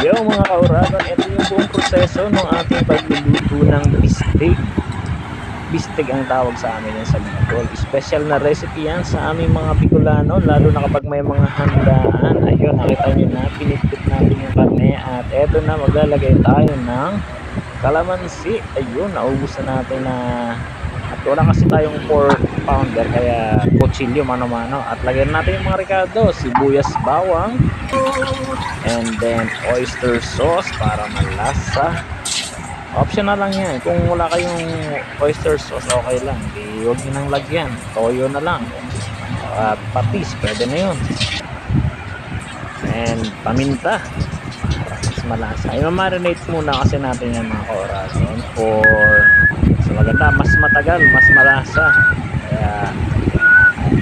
Yo mga kauragon, ito yung buong proseso ng ating pagluluto ng bistig. Bistig ang tawag sa amin yan sa Bicol. Special na recipe yan sa aming mga Bicolano, lalo na kapag may mga handaan. Ayun, nakita nyo na, pinipit natin yung karne at eto na, maglalagay tayo ng kalamansi. Ayun, naubos na natin na at wala kasi tayong 4 pounder kaya kutsilyo mano-mano at lagyan natin yung mga ricado, sibuyas, bawang, and then oyster sauce para malasa. Optional lang yan. Kung wala kayong oyster sauce, okay lang. Di huwag nyo nang lagyan. Toyo na lang. At patis, pwede na yun. And paminta. Para mas malasa. I-marinate muna kasi natin yan mga kauragon for mas maganda, mas matagal, mas malasa. Kaya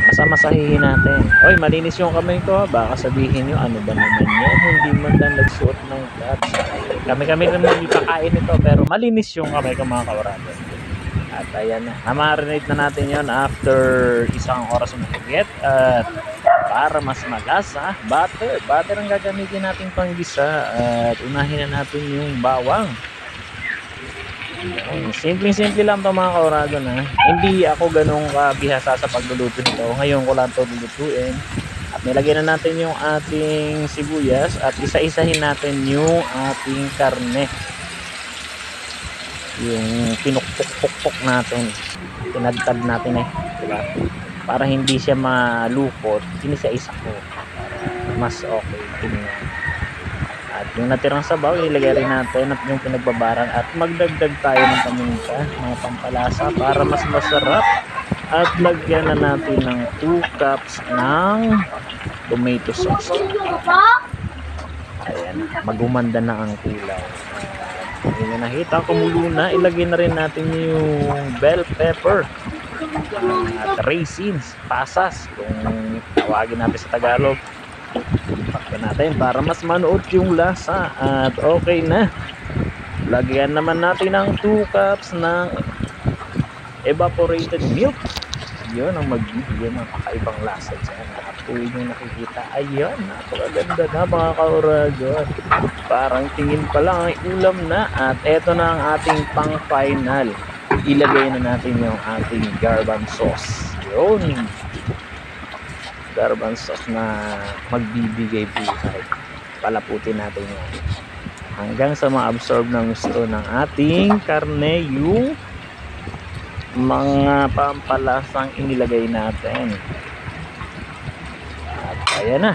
masamasahihin natin. Oy, malinis yung kamay ko. Baka sabihin nyo, ano ba naman yan? Hindi man lang nagsuot ng gloves. Kami naman ipakain ito, pero malinis yung kamay ko mga kauragon. At ayan na, na-marinate na natin yon after isang oras mahigit. At para mas malasa, butter ang gagamitin natin pang gisa. At unahin na natin yung bawang. Simple lang to mga kauragon ha. Hindi ako ganun kabihasa sa pagluluto nito. Ngayon ko lang to lulutuin. At nilagay na natin yung ating sibuyas at isa-isahin natin yung ating karne. Yung pinukpok natin. Tinadtad natin diba? Para hindi siya malukot, inisa-isa ko. Para mas okay tingnan. At yung natirang sabaw, ilagay rin natin at yung pinagbabaran at magdagdag tayo ng paminta, mga pampalasa para mas masarap. At lagyan na natin ng 2 cups ng tomato sauce. Ayan, magumanda na ang kulay. Yung nakita, kumulo na, ilagay na rin natin yung bell pepper at raisins, pasas, kung tawagin natin sa Tagalog. Pakyan natin para mas manuot yung lasa. At okay na. Lagyan naman natin ng 2 cups ng evaporated milk. Yun ang magbibigay ng kakaibang lasa dyan. Nakapuin yung nakikita. Ayan, napakaganda na mga kauragon. Parang tingin pa lang ay ulam na. At eto na ang ating pang final. Ilagay na natin yung ating garban sauce. Yun, garban sauce na magbibigay buhay. Palaputin natin yan hanggang sa ma-absorb ng gusto ng ating karne yung mga pampalasang inilagay natin. At ayan na,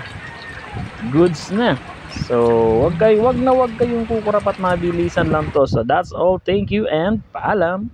goods na. So wag kayong kukurap at mabilisan lang to. So that's all, thank you and paalam.